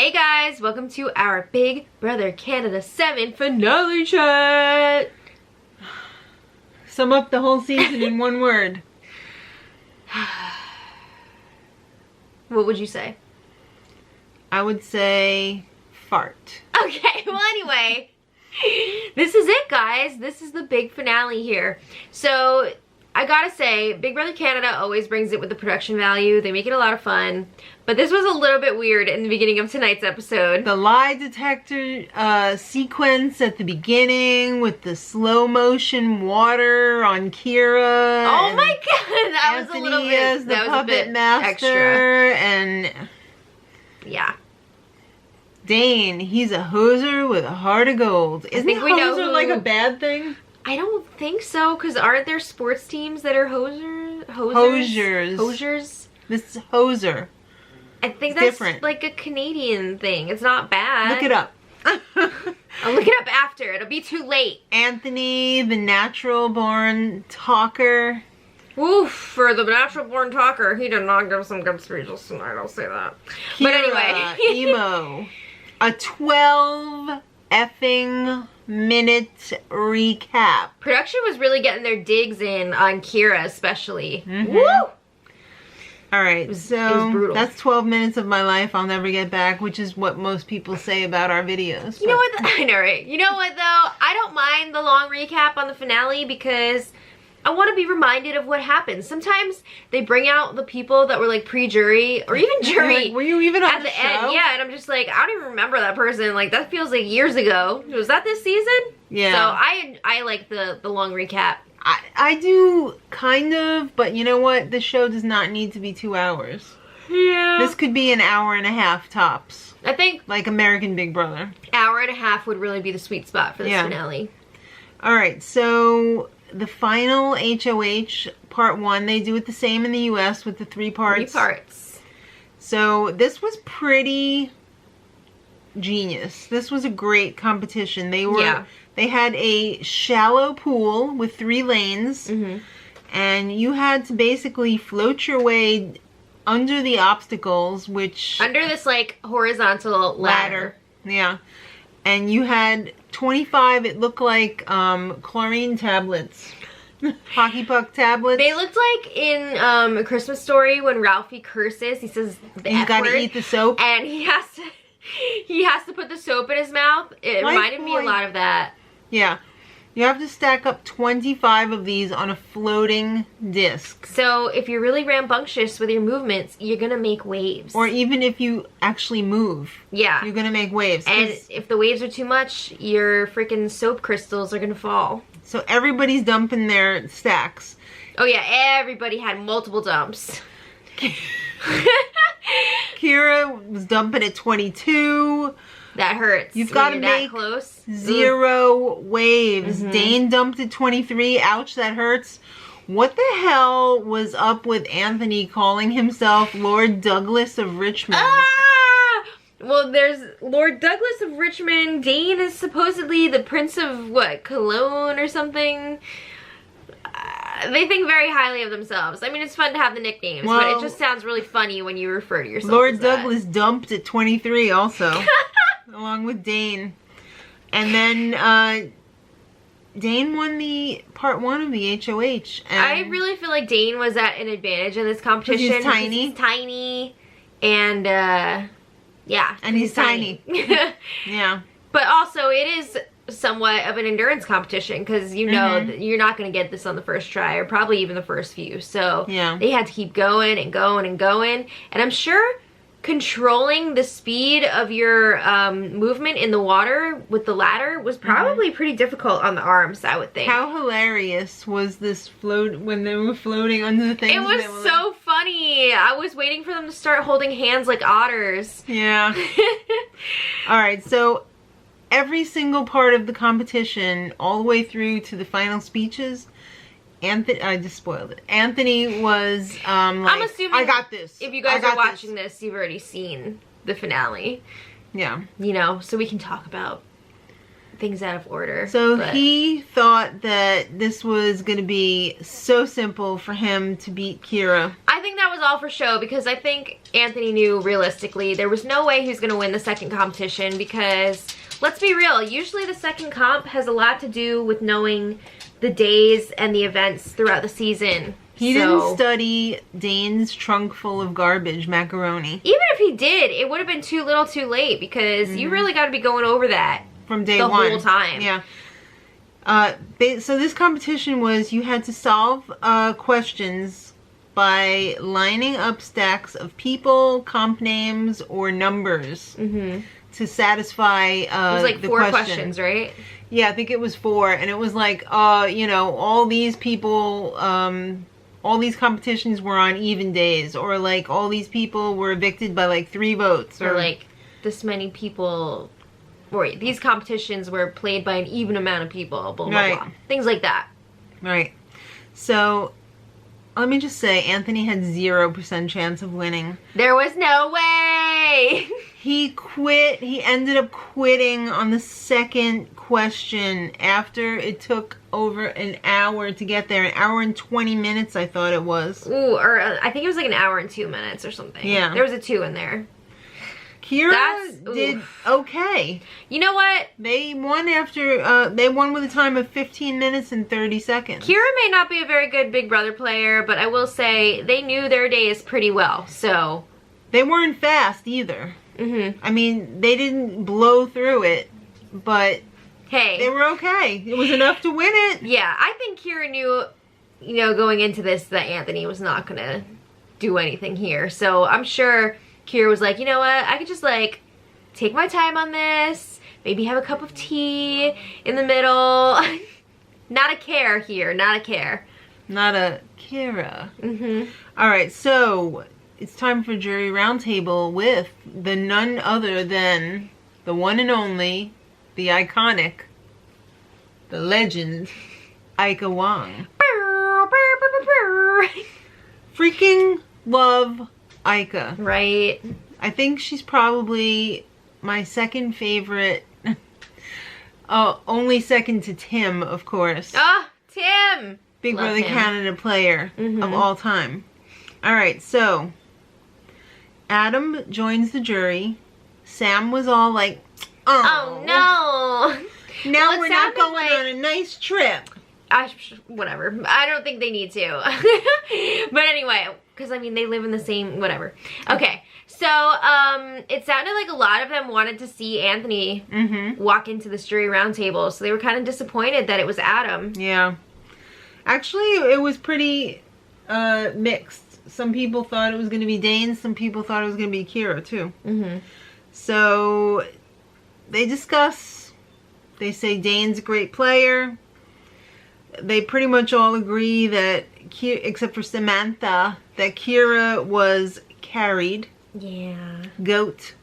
Hey guys, welcome to our Big Brother Canada 7 finale chat. Sum up the whole season in one word. What would you say? I would say fart. Okay, well anyway, this is it guys. This is the big finale here. So, I gotta say, Big Brother Canada always brings it with the production value. They make it a lot of fun. But this was a little bit weird in the beginning of tonight's episode. The lie detector sequence at the beginning with the slow motion water on Kira. Oh my god, that was a little bit, as the puppet master extra. And yeah. Dane, he's a hoser with a heart of gold. Isn't we know hoser who... like a bad thing? I don't think so, because aren't there sports teams that are hosers? Hosers? This is hoser. I think it's that's different. Like a Canadian thing. It's not bad. Look it up. I'll look it up after. It'll be too late. Anthony, the natural born talker. Oof, for the natural born talker, he did not give some good speeches tonight, I'll say that. Kira, but anyway. emo. A 12 effing minute recap. Production was really getting their digs in on Kira especially. Mm-hmm. Woo! Alright, it was so that's 12 minutes of my life I'll never get back, which is what most people say about our videos. You know what? I know, right? You know what, though? I don't mind the long recap on the finale because I want to be reminded of what happened. Sometimes they bring out the people that were like pre-jury or even jury. Like, were you even on at the show? end? Yeah, and I'm just like, I don't even remember that person. Like, that feels like years ago. Was that this season? Yeah. So I like the long recap. I do kind of, but you know what? The show does not need to be 2 hours. Yeah. This could be an hour and a half tops. I think like American Big Brother. Hour and a half would really be the sweet spot for this finale. Alright, so the final HOH part 1, they do it the same in the US with the 3 parts. 3 parts. So this was pretty genius. This was a great competition. They had a shallow pool with 3 lanes, and you had to basically float your way under the obstacles, which... Under this, like, horizontal ladder. Yeah. And you had 25, it looked like, chlorine tablets. Hockey puck tablets. They looked like in A Christmas Story when Ralphie curses, he says the F word. You gotta eat the soap. And he has to put the soap in his mouth. It reminded me a lot of that. Yeah. You have to stack up 25 of these on a floating disc. So if you're really rambunctious with your movements, you're gonna make waves. Or even if you actually move. Yeah. You're gonna make waves. And if the waves are too much, your freaking soap crystals are gonna fall. So everybody's dumping their stacks. Oh yeah, everybody had multiple dumps. Kira was dumping at 22. That hurts. You've got to make close. 0 waves. Dane dumped at 23. Ouch, that hurts. What the hell was up with Anthony calling himself Lord Douglas of Richmond? Ah! Well, there's Lord Douglas of Richmond. Dane is supposedly the Prince of, what, Cologne or something? They think very highly of themselves. I mean, it's fun to have the nicknames, but it just sounds really funny when you refer to yourself Lord as that. Douglas dumped at 23 also. Along with Dane. And then Dane won the part 1 of the HOH. And I really feel like Dane was at an advantage in this competition. He's tiny. He's tiny. And yeah. And he's tiny. Yeah. But also it is somewhat of an endurance competition because you know that you're not going to get this on the first try or probably even the first few. So they had to keep going and going and going. And I'm sure controlling the speed of your movement in the water with the ladder was probably pretty difficult on the arms, I would think. How hilarious was this float when they were floating under the things? It was so funny. I was waiting for them to start holding hands like otters. Yeah. Alright, so every single part of the competition, all the way through to the final speeches, Anthony, I just spoiled it. Anthony was like, I'm assuming I got this. If you guys are watching this, you've already seen the finale. Yeah. You know, so we can talk about things out of order. So he thought that this was going to be so simple for him to beat Kira. I think that was all for show because I think Anthony knew realistically there was no way he was going to win the second competition because, let's be real, usually the second comp has a lot to do with knowing the days and the events throughout the season. He didn't study Dane's trunk full of garbage macaroni. Even if he did, it would have been too little too late because you really got to be going over that from day one. The whole time. Yeah. So this competition was you had to solve questions by lining up stacks of people, comp names, or numbers to satisfy it was like the 4 question. questions, right? Yeah, I think it was 4, and it was like, you know, all these people, all these competitions were on even days, or like all these people were evicted by like 3 votes, or like this many people, or these competitions were played by an even amount of people, blah, blah, blah. Things like that. Right. So, let me just say, Anthony had 0% chance of winning. There was no way! He quit. He ended up quitting on the second question after it took over an hour to get there. An hour and 20 minutes, I thought it was. Ooh, or I think it was like an hour and 2 minutes or something. Yeah. There was a 2 in there. Kira did okay. You know what? They won after, they won with a time of 15 minutes and 30 seconds. Kira may not be a very good Big Brother player, but I will say they knew their days pretty well, so. They weren't fast either. I mean, they didn't blow through it, but hey, they were okay. It was enough to win it. Yeah, I think Kira knew, you know, going into this that Anthony was not gonna do anything here. So I'm sure Kira was like, you know what, I could just like take my time on this, maybe have a cup of tea in the middle. Not a care here, not a care. Not a Kira. All right, so it's time for jury roundtable with the none other than the one and only, the iconic, the legend, Ika Wong. Freaking love Ika. Right. I think she's probably my second favorite. Only second to Tim, of course. Ah, Tim! Big Brother Canada player of all time. All right, so Adam joins the jury. Sam was all like, oh no. Now we're not going on a nice trip. Whatever. I don't think they need to. But anyway, because I mean, they live in the same, whatever. Okay, so it sounded like a lot of them wanted to see Anthony walk into this jury roundtable, so they were kind of disappointed that it was Adam. Yeah. Actually, it was pretty mixed. Some people thought it was going to be Dane. Some people thought it was going to be Kira, too. So, they discuss. They say Dane's a great player. They pretty much all agree that, except for Samantha, that Kira was carried. Yeah. Goat.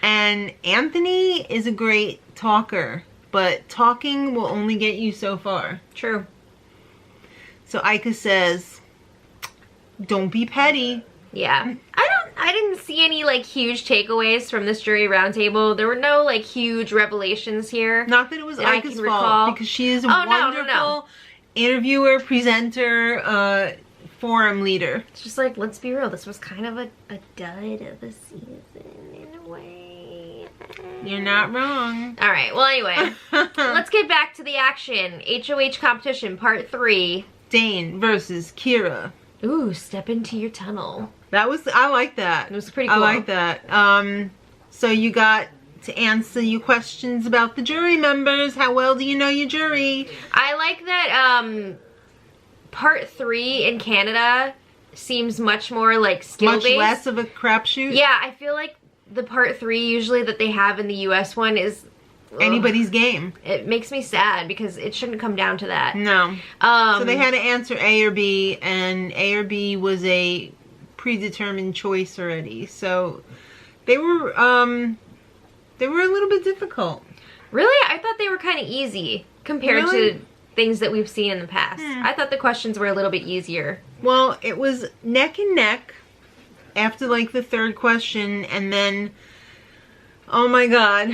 And Anthony is a great talker. But talking will only get you so far. True. So Ika says, don't be petty. Yeah. I didn't see any like huge takeaways from this jury roundtable. There were no like huge revelations here. Not that it was Ika's fault, because she is a wonderful interviewer, presenter, forum leader. It's just like, let's be real, this was kind of a dud of the season in a way. You're not wrong. All right, well anyway, let's get back to the action. HOH competition part 3. Dane versus Kira. Ooh, step into your tunnel. That was, I like that. It was pretty cool. I like that. So you got to answer your questions about the jury members. How well do you know your jury? I like that part 3 in Canada seems much more like skill-based. Much less of a crapshoot? Yeah, I feel like the part 3 usually that they have in the US one is anybody's game. It makes me sad because it shouldn't come down to that. No. So they had to answer A or B, and A or B was a predetermined choice already. So they were a little bit difficult. Really? I thought they were kind of easy compared to things that we've seen in the past. I thought the questions were a little bit easier. Well, it was neck and neck after like the 3rd question, and then, oh my god.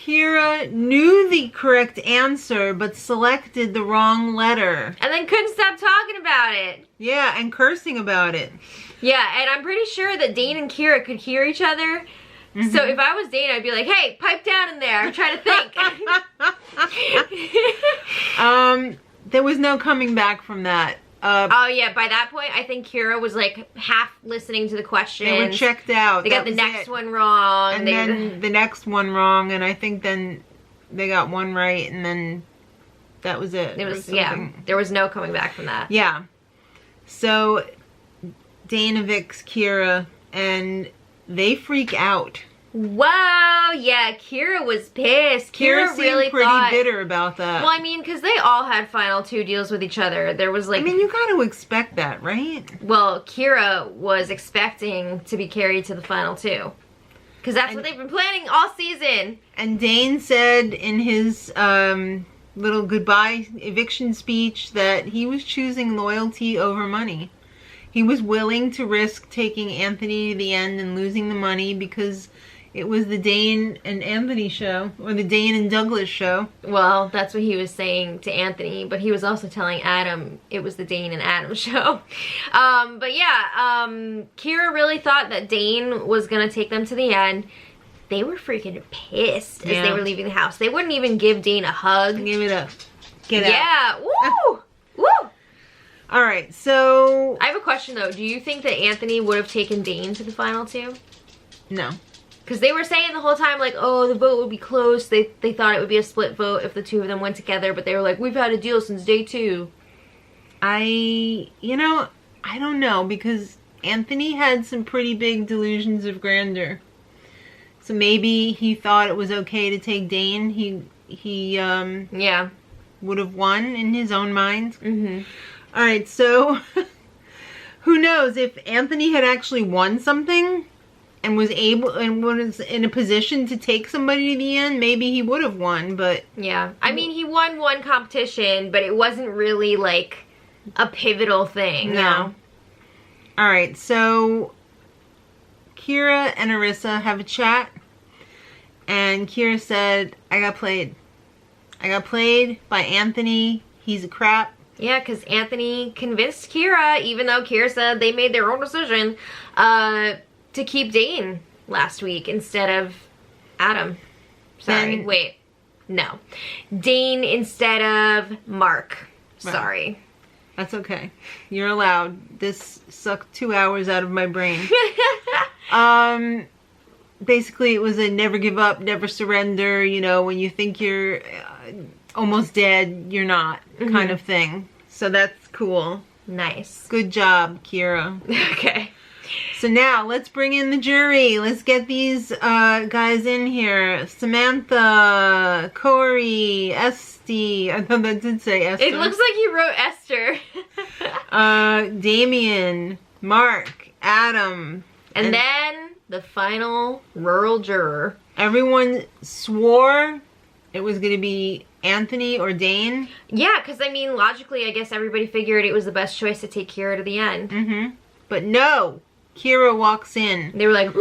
Kira knew the correct answer, but selected the wrong letter. And then couldn't stop talking about it. Yeah, and cursing about it. Yeah, and I'm pretty sure that Dane and Kira could hear each other. Mm-hmm. So if I was Dane, I'd be like, hey, pipe down in there. I'm trying to think. There was no coming back from that. Oh yeah, by that point, I think Kira was like half listening to the questions. They were checked out. They got the next one wrong. And then the next one wrong, and I think then they got one right, and then that was it. It was, yeah, there was no coming back from that. Yeah. So Dane evicts Kira, and they freak out. Whoa, yeah, Kira was pissed. Kira seemed really pretty thought, bitter about that. Well, I mean, because they all had final 2 deals with each other. There was like... I mean, you got to expect that, right? Well, Kira was expecting to be carried to the final 2. Because that's what they've been planning all season. And Dane said in his little goodbye eviction speech that he was choosing loyalty over money. He was willing to risk taking Anthony to the end and losing the money because it was the Dane and Anthony show, or the Dane and Douglas show. Well, that's what he was saying to Anthony, but he was also telling Adam it was the Dane and Adam show. But yeah, Kira really thought that Dane was gonna take them to the end. They were freaking pissed as they were leaving the house. They wouldn't even give Dane a hug. Give it up. Get out. Yeah, woo! Woo! All right, so... I have a question though. Do you think that Anthony would have taken Dane to the final 2? No. Because they were saying the whole time, like, oh, the vote would be close. They thought it would be a split vote if the 2 of them went together. But they were like, we've had a deal since day 2. I don't know. Because Anthony had some pretty big delusions of grandeur. So maybe he thought it was okay to take Dane. He yeah, would have won in his own mind. Mm-hmm. All right, so who knows if Anthony had actually won something and was able and was in a position to take somebody to the end, maybe he would have won, but yeah. I mean, he won one competition, but it wasn't really like a pivotal thing. No. You know? All right, so Kira and Arissa have a chat, and Kira said, I got played. I got played by Anthony. He's a crap. Yeah, because Anthony convinced Kira, even though Kira said they made their own decision, to keep Dane last week instead of Adam. Sorry, wait. No. Dane instead of Mark. Right. Sorry. That's okay. You're allowed. This sucked 2 hours out of my brain. Basically, it was a never give up, never surrender, you know, when you think you're almost dead, you're not, kind of thing. So that's cool. Nice. Good job, Kira. Okay. So now, let's bring in the jury. Let's get these guys in here. Samantha, Corey, Esty. I thought that did say Esther. It looks like you wrote Esther. Damien, Mark, Adam. And then the final rural juror. Everyone swore it was going to be Anthony or Dane. Yeah, because I mean, logically, I guess everybody figured it was the best choice to take Kira to the end. Mm-hmm. But no, Kira walks in. They were like,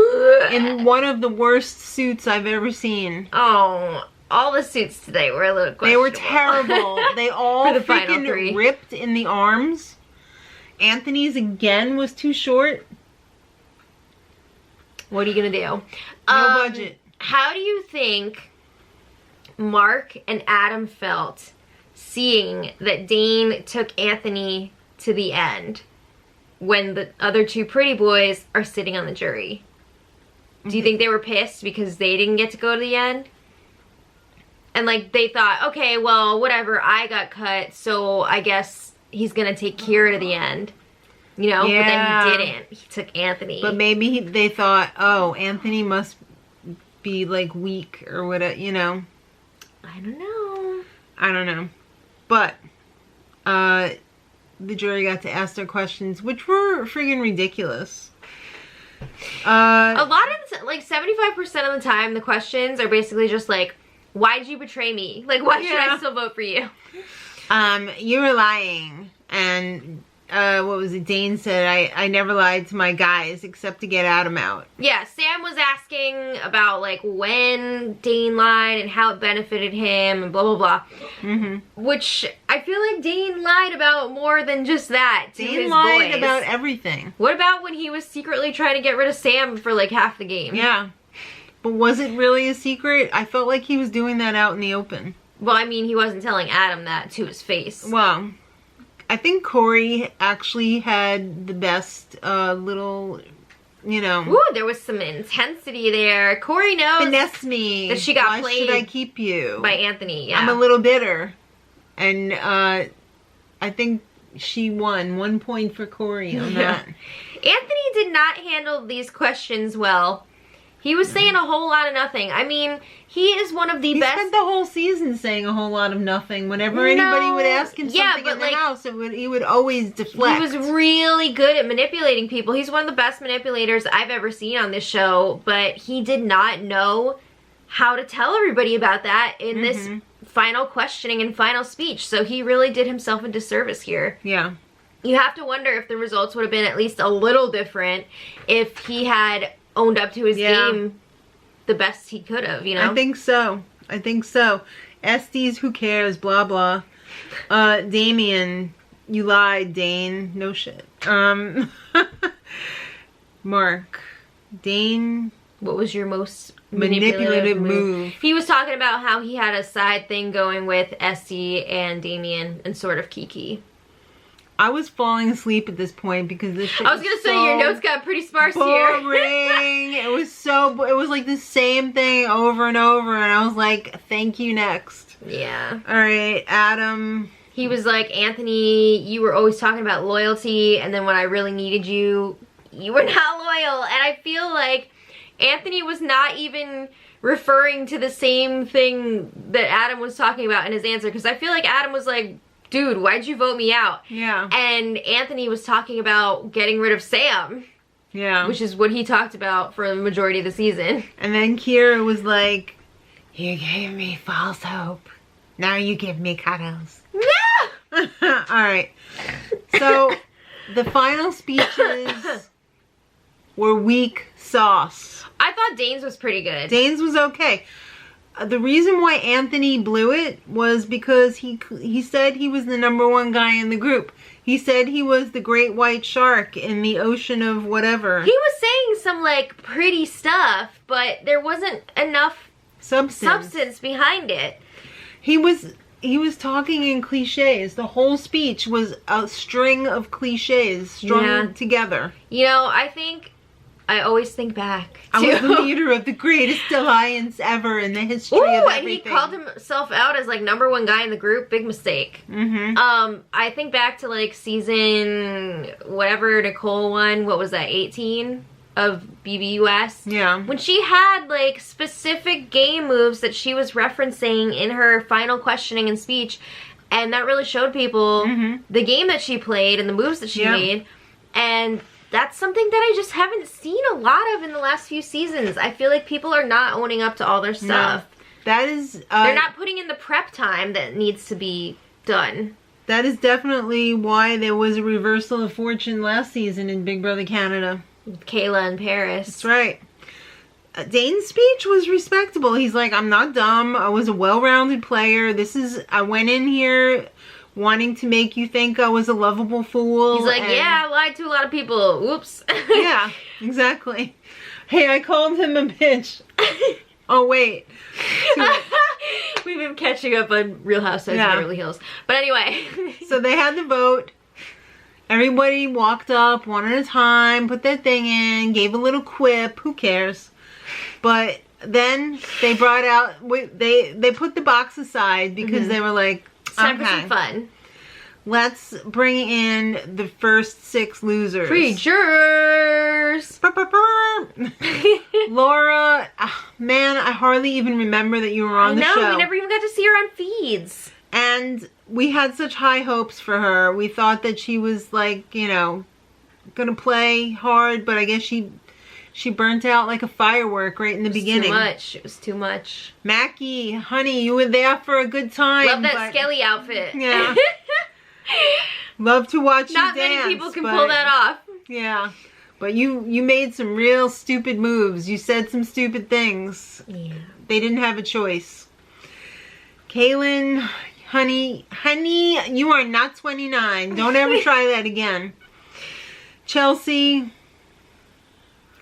in one of the worst suits I've ever seen. Oh, all the suits today were a little questionable. They were terrible. They all freaking ripped in the arms. Anthony's again was too short. What are you gonna do? No budget. How do you think Mark and Adam felt seeing that Dane took Anthony to the end when the other 2 pretty boys are sitting on the jury? Do you think they were pissed because they didn't get to go to the end? And like they thought, okay, well, whatever, I got cut, so I guess he's gonna take Kira to the end. You know, yeah. But then he didn't. He took Anthony. But maybe they thought, oh, Anthony must be like weak or whatever, you know. I don't know. I don't know. But the jury got to ask their questions, which were friggin' ridiculous. A lot of, like 75% of the time, the questions are basically just like, why'd you betray me? Like, why should I still vote for you? You were lying, and what was it, Dane said, I never lied to my guys except to get Adam out. Yeah, Sam was asking about like when Dane lied and how it benefited him and blah blah blah. Which I feel like Dane lied about more than just that to Dane his lied boys. about everything. What about when he was secretly trying to get rid of Sam for like half the game? Yeah. But was it really a secret? I felt like he was doing that out in the open. Well, I mean, he wasn't telling Adam that to his face. Well, I think Corey actually had the best little, you know. Ooh, there was some intensity there. Corey knows finesse me. that she got Why played should I keep you? by Anthony. Yeah. I'm a little bitter. And I think she won 1 point for Corey on that. Anthony did not handle these questions well. He was saying a whole lot of nothing. I mean, he is one of the best. He spent the whole season saying a whole lot of nothing. Whenever anybody would ask him something in the house, he would always deflect. He was really good at manipulating people. He's one of the best manipulators I've ever seen on this show, but he did not know how to tell everybody about that in this final questioning and final speech. So he really did himself a disservice here. Yeah. You have to wonder if the results would have been at least a little different if he had owned up to his game the best he could have, you know? I think so. I think so. Estes, who cares, blah, blah. Damien, you lied, Dane. No shit. Mark, Dane. What was your most manipulative move? He was talking about how he had a side thing going with Esty and Damien and sort of Kiki. I was falling asleep at this point because this shit I was gonna say your notes got pretty sparse boring. here. It was like the same thing over and over, and I was like, thank you, next. Yeah. Alright, Adam. He was like, Anthony, you were always talking about loyalty, and then when I really needed you, you were not loyal. And I feel like Anthony was not even referring to the same thing that Adam was talking about in his answer, because I feel like Adam was like, dude, why'd you vote me out? Yeah. And Anthony was talking about getting rid of Sam. Yeah. Which is what he talked about for the majority of the season. And then Kira was like, you gave me false hope. Now you give me cuddles. No! Alright. So, the final speeches were weak sauce. I thought Dane's was pretty good. Dane's was okay. The reason why Anthony blew it was because he said he was the #1 guy in the group. He said he was the great white shark in the ocean of whatever. He was saying some like pretty stuff, but there wasn't enough substance behind it. He was talking in cliches. The whole speech was a string of cliches strung together. You know, I always think back to... I was the leader of the greatest alliance ever in the history of everything. And he called himself out as like #1 guy in the group. Big mistake. I think back to like season whatever Nicole won. What was that? 18 of BBUS. Yeah. When she had like specific game moves that she was referencing in her final questioning and speech, and that really showed people the game that she played and the moves that she made, and that's something that I just haven't seen a lot of in the last few seasons. I feel like people are not owning up to all their stuff. No, that is... they're not putting in the prep time that needs to be done. That is definitely why there was a reversal of fortune last season in Big Brother Canada. With Kayla and Paris. That's right. Dane's speech was respectable. He's like, I'm not dumb. I was a well-rounded player. I went in here wanting to make you think I was a lovable fool. He's like, yeah, I lied to a lot of people. Whoops. Yeah, exactly. Hey, I called him a bitch. Oh, wait. We've been catching up on Real Housewives of Beverly Hills. But anyway. So they had the vote. Everybody walked up one at a time, put their thing in, gave a little quip. Who cares? But then they brought out, they put the box aside because they were like, it's time for some fun. Let's bring in the first 6 losers. Preachers! Laura, man, I hardly even remember that you were on the show. I know, we never even got to see her on feeds. And we had such high hopes for her. We thought that she was like, you know, gonna play hard, but I guess she burnt out like a firework right in the beginning. Too much. It was too much. Mackie, honey, you were there for a good time. Love that Skelly outfit. Yeah. Love to watch you dance. Not many people can pull that off. Yeah. But you made some real stupid moves. You said some stupid things. Yeah. They didn't have a choice. Kaylin, honey, you are not 29. Don't ever try that again. Chelsea,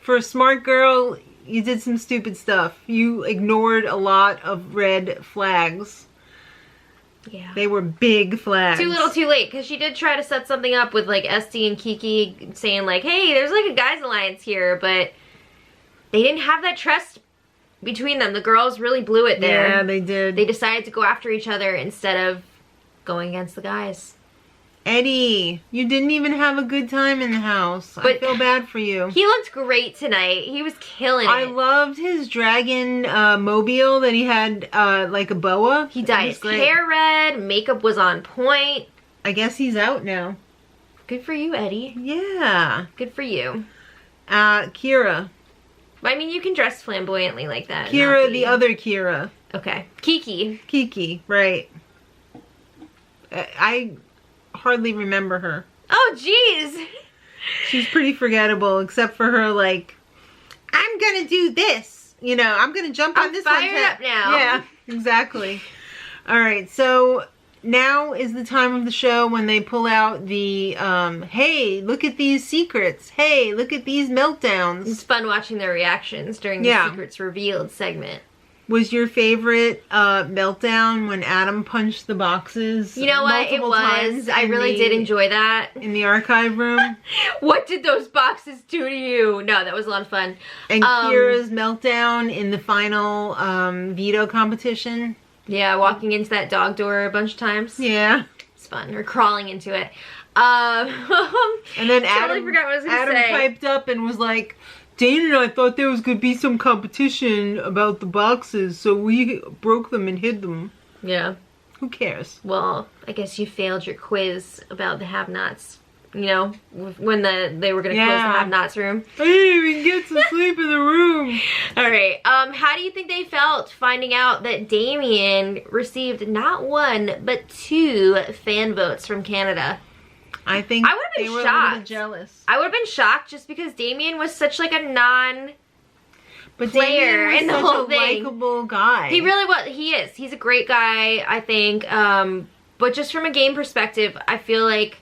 for a smart girl, you did some stupid stuff. You ignored a lot of red flags. Yeah. They were big flags. Too little too late, because she did try to set something up with like Esty and Kiki saying like, hey, there's like a guys alliance here, but they didn't have that trust between them. The girls really blew it there. Yeah, they did. They decided to go after each other instead of going against the guys. Eddie, you didn't even have a good time in the house. I feel bad for you. He looked great tonight. He was killing it. I loved his dragon mobile that he had like a boa. He dyed his hair red. Makeup was on point. I guess he's out now. Good for you, Eddie. Yeah. Good for you. Kira. I mean, you can dress flamboyantly like that. Kira, the other Kira. Okay. Kiki. Kiki, right. I hardly remember her. Oh, jeez. She's pretty forgettable, except for her, like, I'm gonna do this. You know, I'm gonna jump on this one. I'm fired up now. Yeah, exactly. All right, so now is the time of the show when they pull out the, hey, look at these secrets. Hey, look at these meltdowns. It's fun watching their reactions during the Secrets Revealed segment. Was your favorite meltdown when Adam punched the boxes? You know what? It was. I really did enjoy that. In the archive room. What did those boxes do to you? No, that was a lot of fun. And Kira's meltdown in the final veto competition. Yeah, walking into that dog door a bunch of times. Yeah. It's fun. Or crawling into it. And then Adam piped up and was like, Dane and I thought there was going to be some competition about the boxes, so we broke them and hid them. Yeah. Who cares? Well, I guess you failed your quiz about the have-nots. You know, when they were going to close the have-nots room. I didn't even get to sleep in the room. All right. How do you think they felt finding out that Damien received not one, but 2 fan votes from Canada? I think I would have been they were shocked. A little bit jealous. I would have been shocked just because Damien was such like a non-player in the whole thing. Likable guy. He really was. He is. He's a great guy, I think. But just from a game perspective, I feel like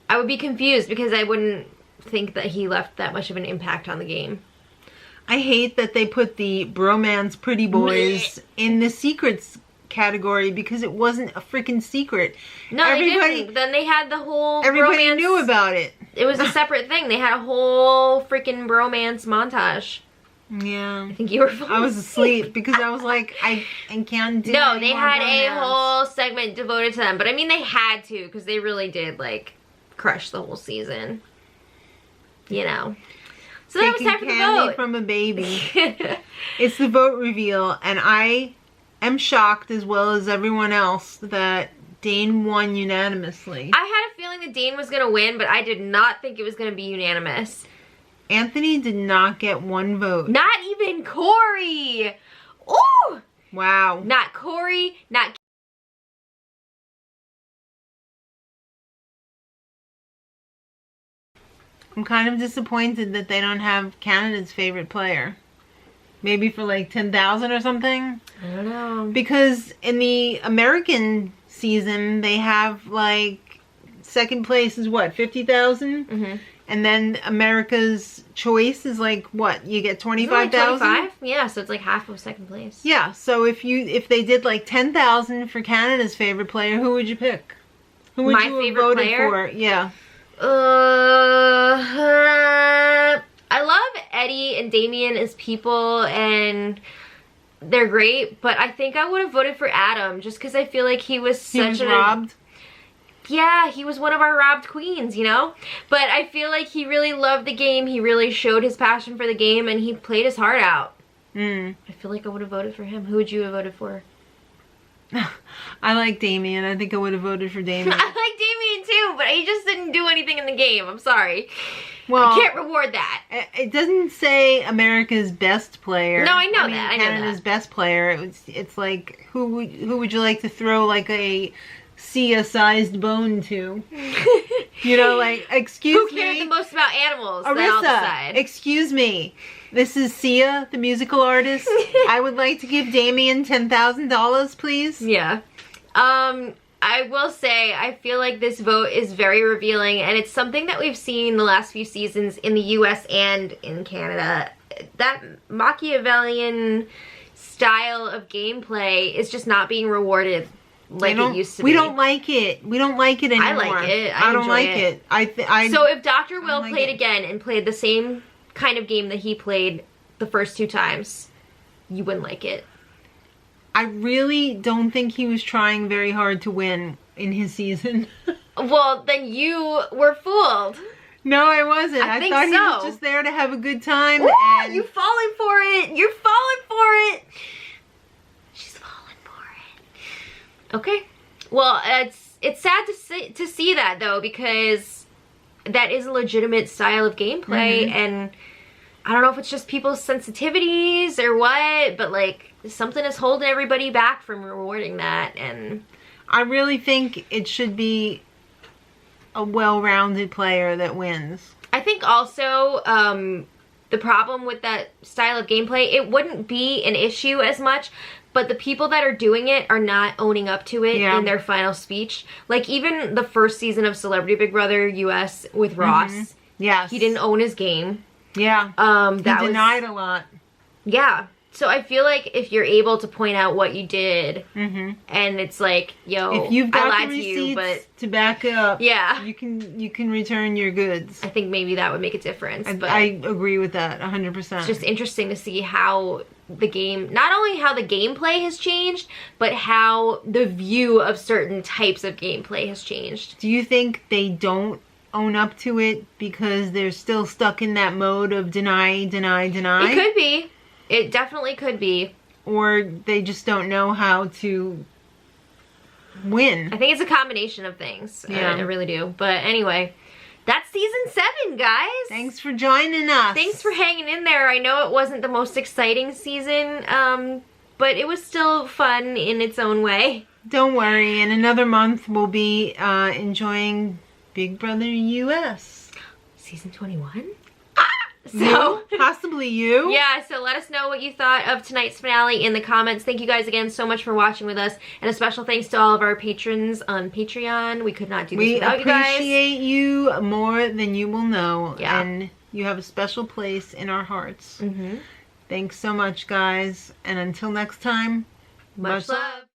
I would be confused because I wouldn't think that he left that much of an impact on the game. I hate that they put the bromance pretty boys in the secrets category because it wasn't a freaking secret. No, they didn't. Then they had the whole everybody bromance. Knew about it. It was a separate thing. They had a whole freaking bromance montage. Yeah. I think you were falling I was asleep because I was like, I can't do No, they had a whole segment devoted to them. But I mean, they had to because they really did, like, crush the whole season. You know. So that was time for the vote. From a baby. It's the vote reveal, and I am shocked, as well as everyone else, that Dane won unanimously. I had a feeling that Dane was going to win, but I did not think it was going to be unanimous. Anthony did not get 1 vote. Not even Corey! Ooh! Wow. Not Corey, not... I'm kind of disappointed that they don't have Canada's favorite player. Maybe for like 10,000 or something? I don't know. Because in the American season, they have like second place is what, 50,000? Mm-hmm. And then America's choice is like what? You get 25,000? 25? Yeah, so it's like half of second place. Yeah, so if they did like 10,000 for Canada's favorite player, who would you pick? Who would you have voted for? Yeah. I love Eddie and Damien as people, and they're great, but I think I would have voted for Adam just because I feel like he was robbed. Yeah, he was one of our robbed queens, you know? But I feel like he really loved the game. He really showed his passion for the game, and he played his heart out. I feel like I would have voted for him. Who would you have voted for? I like Damien. I think I would have voted for Damien. I like Damien too, but he just didn't do anything in the game. I'm sorry. Well, I can't reward that. It doesn't say America's best player. No, I know that. Canada's best player. It's like who would you like to throw like a Sia-sized bone to. You know, like, excuse me. Who cares the most about animals? Arissa, excuse me. This is Sia, the musical artist. I would like to give Damien $10,000, please. Yeah. I will say, I feel like this vote is very revealing, and it's something that we've seen the last few seasons in the US and in Canada. That Machiavellian style of gameplay is just not being rewarded like it used to be. We don't like it. We don't like it anymore. I like it. I don't like it. So if Dr. Will played again and played the same kind of game that he played the first 2 times, you wouldn't like it. I really don't think he was trying very hard to win in his season. Well, then you were fooled. No, I wasn't. I thought he was just there to have a good time. And you falling for it. You're falling for it. She's falling for it. Okay. Well, it's sad to see that, though, because that is a legitimate style of gameplay, and I don't know if it's just people's sensitivities or what, but, like, something is holding everybody back from rewarding that, and I really think it should be a well-rounded player that wins. I think also the problem with that style of gameplay, it wouldn't be an issue as much, but the people that are doing it are not owning up to it in their final speech. Like, even the first season of Celebrity Big Brother US with Ross. Yes. He didn't own his game. Yeah. He denied a lot. Yeah. So I feel like if you're able to point out what you did, and it's like, yo, if you've got I lied the to you, but to back it up, yeah, you can return your goods. I think maybe that would make a difference. I agree with that 100%. It's just interesting to see how the game, not only how the gameplay has changed, but how the view of certain types of gameplay has changed. Do you think they don't own up to it because they're still stuck in that mode of deny, deny, deny? It could be. It definitely could be. Or they just don't know how to win. I think it's a combination of things. Yeah. I really do. But anyway, that's season 7, guys. Thanks for joining us. Thanks for hanging in there. I know it wasn't the most exciting season, but it was still fun in its own way. Don't worry. In another month, we'll be enjoying Big Brother US. Season 21? So possibly you. Yeah, so let us know what you thought of tonight's finale in the comments. Thank you guys again so much for watching with us, and a special thanks to all of our patrons on Patreon. We could not do this without you guys. We appreciate you more than you will know. Yeah. And you have a special place in our hearts. Thanks so much, guys, and until next time, much love.